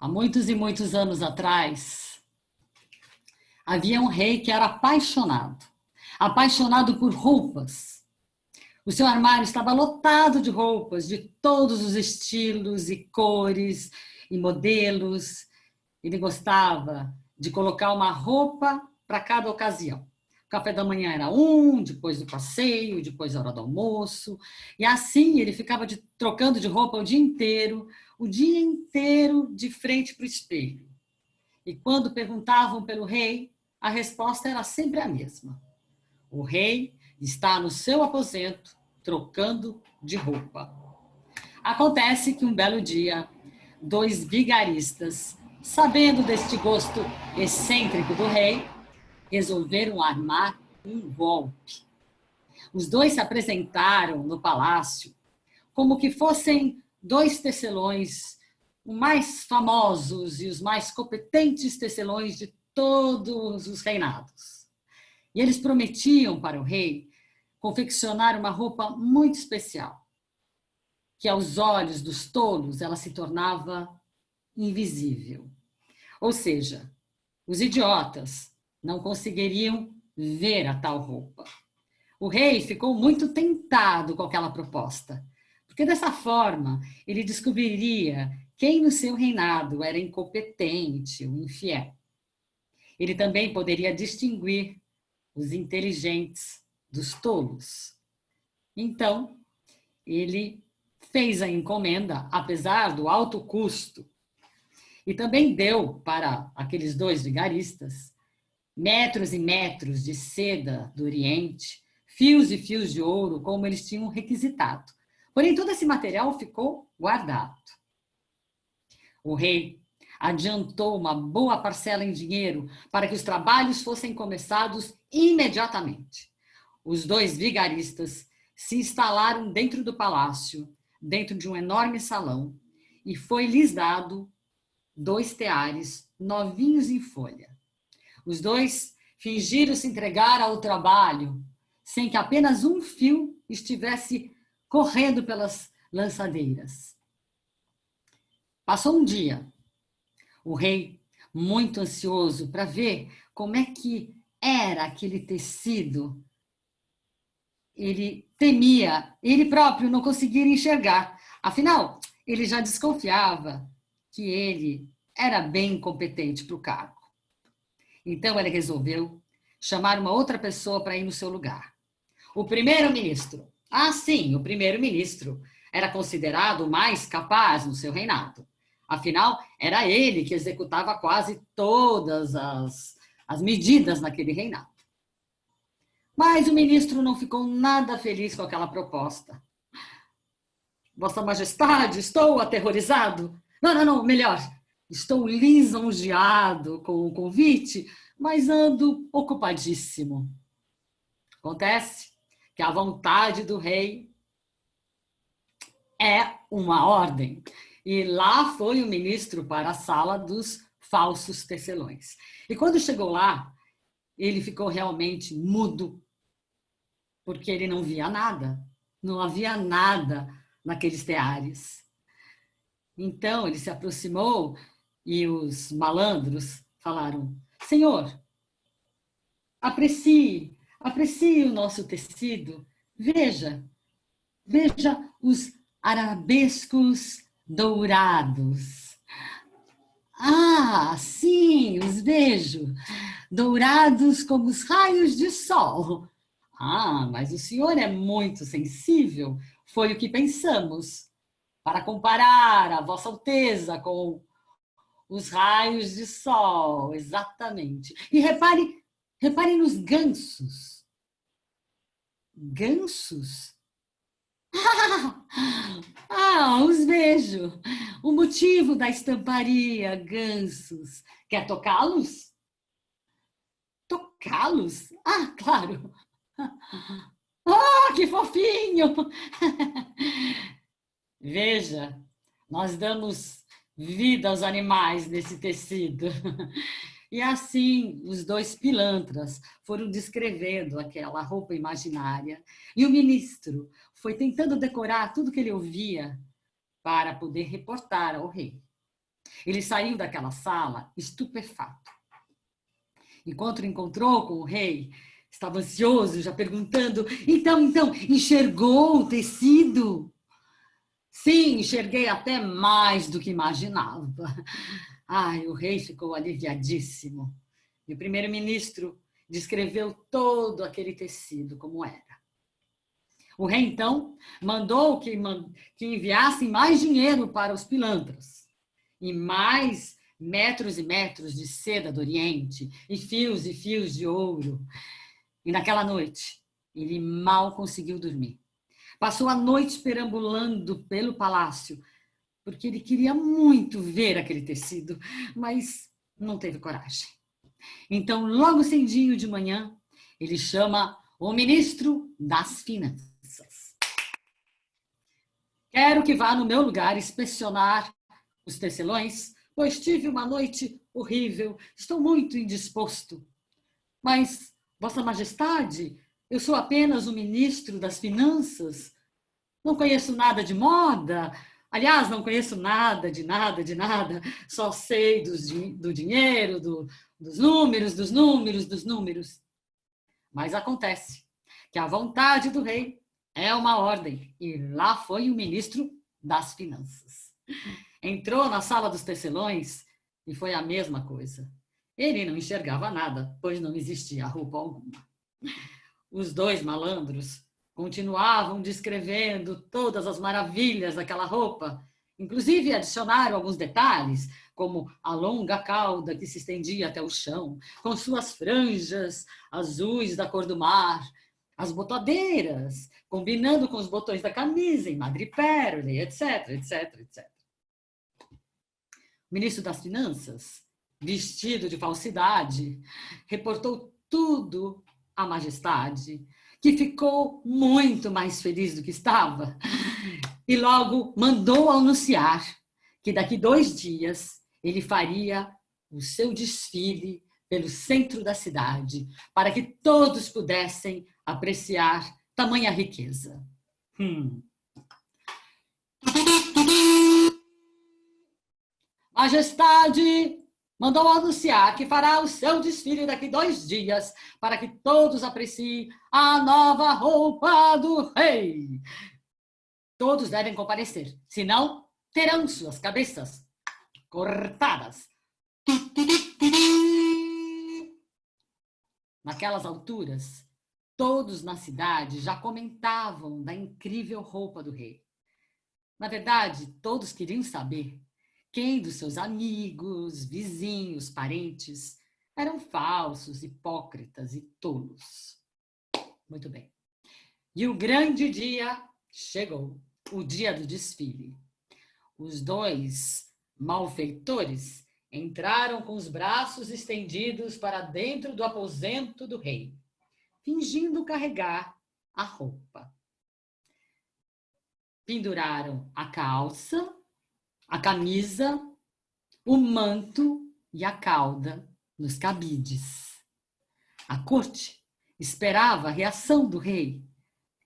Há muitos e muitos anos atrás, havia um rei que era apaixonado por roupas. O seu armário estava lotado de roupas de todos os estilos e cores e modelos. Ele gostava de colocar uma roupa para cada ocasião. O café da manhã era depois do passeio, depois da hora do almoço. E assim ele ficava trocando de roupa o dia inteiro de frente para o espelho. E quando perguntavam pelo rei, a resposta era sempre a mesma. O rei está no seu aposento, trocando de roupa. Acontece que um belo dia, dois vigaristas, sabendo deste gosto excêntrico do rei, resolveram armar um golpe. Os dois se apresentaram no palácio como que fossem dois tecelões, os mais famosos e os mais competentes tecelões de todos os reinados. E eles prometiam para o rei confeccionar uma roupa muito especial, que aos olhos dos tolos ela se tornava invisível. Ou seja, os idiotas não conseguiriam ver a tal roupa. O rei ficou muito tentado com aquela proposta, porque dessa forma ele descobriria quem no seu reinado era incompetente ou infiel. Ele também poderia distinguir os inteligentes dos tolos. Então, ele fez a encomenda, apesar do alto custo, e também deu para aqueles dois vigaristas metros e metros de seda do Oriente, fios e fios de ouro, como eles tinham requisitado. Porém, todo esse material ficou guardado. O rei adiantou uma boa parcela em dinheiro para que os trabalhos fossem começados imediatamente. Os dois vigaristas se instalaram dentro do palácio, dentro de um enorme salão, e foi-lhes dado 2 teares novinhos em folha. Os dois fingiram se entregar ao trabalho, sem que apenas um fio estivesse correndo pelas lançadeiras. Passou um dia. O rei, muito ansioso para ver como é que era aquele tecido, ele temia, ele próprio não conseguir enxergar. Afinal, ele já desconfiava que ele era bem competente para o cargo. Então ele resolveu chamar uma outra pessoa para ir no seu lugar. O primeiro-ministro. Ah, sim, o primeiro-ministro era considerado o mais capaz no seu reinado. Afinal, era ele que executava quase todas as medidas naquele reinado. Mas o ministro não ficou nada feliz com aquela proposta. Vossa Majestade, estou aterrorizado. Não, melhor. Estou lisonjeado com o convite, mas ando ocupadíssimo. Acontece que a vontade do rei é uma ordem. E lá foi o ministro para a sala dos falsos tecelões. E quando chegou lá, ele ficou realmente mudo, porque ele não via nada. Não havia nada naqueles teares. Então ele se aproximou e os malandros falaram: Senhor, aprecie o nosso tecido. Veja os arabescos dourados. Ah, sim, os vejo. Dourados como os raios de sol. Ah, mas o senhor é muito sensível. Foi o que pensamos. Para comparar a Vossa Alteza com os raios de sol, exatamente. E repare nos gansos. Gansos? Os vejo. O motivo da estamparia, gansos. Quer tocá-los? Tocá-los? Ah, claro. Que fofinho! Veja, nós damos vida aos animais nesse tecido. E assim, os dois pilantras foram descrevendo aquela roupa imaginária. E o ministro foi tentando decorar tudo que ele ouvia para poder reportar ao rei. Ele saiu daquela sala estupefato. Enquanto encontrou com o rei, estava ansioso, já perguntando: então, enxergou o tecido? Sim, enxerguei até mais do que imaginava. Ai, o rei ficou aliviadíssimo. E o primeiro-ministro descreveu todo aquele tecido como era. O rei, então, mandou que enviassem mais dinheiro para os pilantras e mais metros e metros de seda do Oriente e fios de ouro. E naquela noite, ele mal conseguiu dormir. Passou a noite perambulando pelo palácio, porque ele queria muito ver aquele tecido, mas não teve coragem. Então, logo cedinho de manhã, ele chama o ministro das Finanças. Quero que vá no meu lugar inspecionar os tecelões, pois tive uma noite horrível, estou muito indisposto. Mas, Vossa Majestade, eu sou apenas o ministro das Finanças, não conheço nada de moda, aliás, não conheço nada, só sei do dinheiro, dos números. Mas acontece que a vontade do rei é uma ordem, e lá foi o ministro das Finanças. Entrou na sala dos tecelões e foi a mesma coisa. Ele não enxergava nada, pois não existia roupa alguma. Os dois malandros continuavam descrevendo todas as maravilhas daquela roupa, inclusive adicionaram alguns detalhes, como a longa cauda que se estendia até o chão, com suas franjas azuis da cor do mar, as botadeiras, combinando com os botões da camisa em madrepérola, etc. O ministro das Finanças, vestido de falsidade, reportou tudo à majestade, que ficou muito mais feliz do que estava, e logo mandou anunciar que daqui 2 dias ele faria o seu desfile pelo centro da cidade, para que todos pudessem apreciar tamanha riqueza. Majestade mandou anunciar que fará o seu desfile daqui 2 dias, para que todos apreciem a nova roupa do rei. Todos devem comparecer, senão terão suas cabeças cortadas. Naquelas alturas, todos na cidade já comentavam da incrível roupa do rei. Na verdade, todos queriam saber quem dos seus amigos, vizinhos, parentes eram falsos, hipócritas e tolos. Muito bem. E o grande dia chegou, o dia do desfile. Os 2 malfeitores entraram com os braços estendidos para dentro do aposento do rei, fingindo carregar a roupa. Penduraram a calça, a camisa, o manto e a cauda nos cabides. A corte esperava a reação do rei,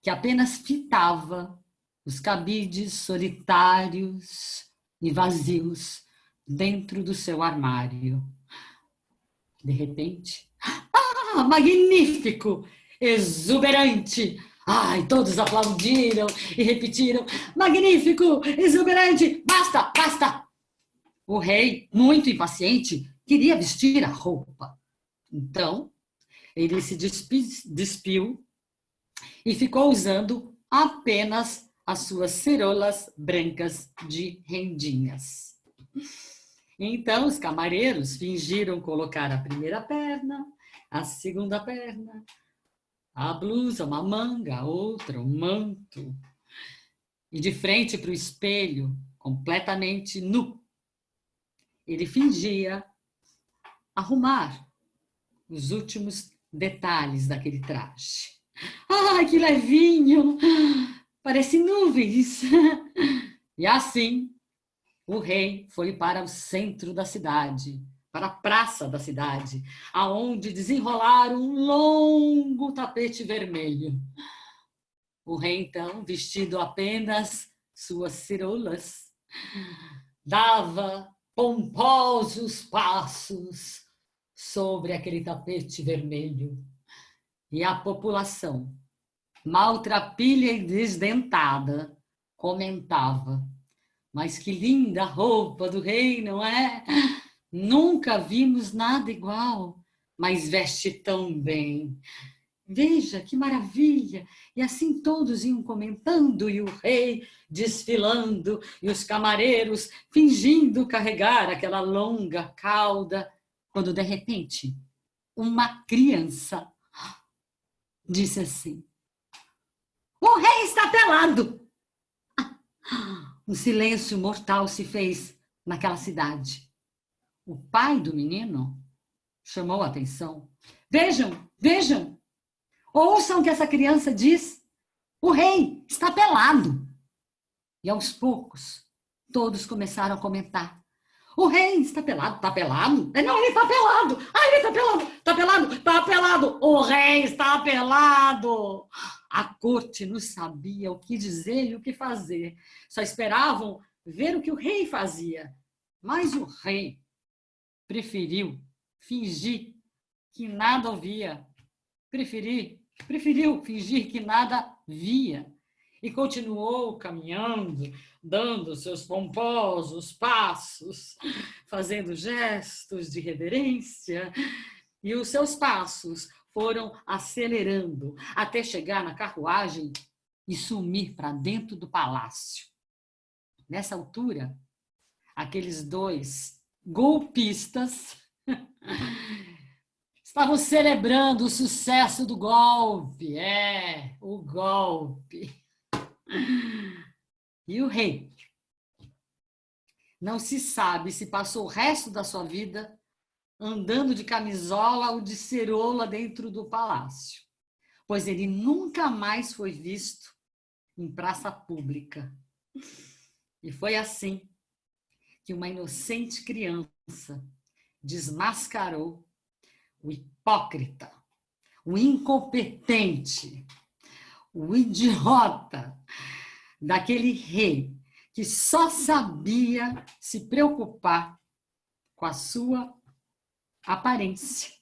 que apenas fitava os cabides solitários e vazios dentro do seu armário. De repente, magnífico! Exuberante! Ai, todos aplaudiram e repetiram: magnífico, exuberante, basta! O rei, muito impaciente, queria vestir a roupa. Então, ele se despiu e ficou usando apenas as suas cerolas brancas de rendinhas. Então, os camareiros fingiram colocar a primeira perna, a segunda perna, a blusa, uma manga, a outra, um manto. E de frente para o espelho, completamente nu, ele fingia arrumar os últimos detalhes daquele traje. Ai, que levinho! Parece nuvens! E assim, o rei foi para o centro da cidade, para a praça da cidade, aonde desenrolaram um longo tapete vermelho. O rei, então, vestido apenas suas cirolas, dava pomposos passos sobre aquele tapete vermelho. E a população, maltrapilha e desdentada, comentava: mas que linda roupa do rei, não é? Nunca vimos nada igual, mas veste tão bem. Veja que maravilha! E assim todos iam comentando, e o rei desfilando, e os camareiros fingindo carregar aquela longa cauda, quando de repente uma criança disse assim: o rei está pelado! Um silêncio mortal se fez naquela cidade. O pai do menino chamou a atenção. Vejam, vejam! Ouçam o que essa criança diz. O rei está pelado. E aos poucos, todos começaram a comentar. O rei está pelado, está pelado? Não, ele está pelado. Ah, ele está pelado, está pelado, está pelado. O rei está pelado. A corte não sabia o que dizer e o que fazer. Só esperavam ver o que o rei fazia. Mas o rei preferiu fingir que nada ouvia. Preferiu fingir que nada via e continuou caminhando, dando seus pomposos passos, fazendo gestos de reverência, e os seus passos foram acelerando até chegar na carruagem e sumir para dentro do palácio. Nessa altura, aqueles dois golpistas estavam celebrando o sucesso do golpe. O golpe. E o rei? Não se sabe se passou o resto da sua vida andando de camisola ou de ceroula dentro do palácio, pois ele nunca mais foi visto em praça pública. E foi assim que uma inocente criança desmascarou o hipócrita, o incompetente, o idiota daquele rei que só sabia se preocupar com a sua aparência.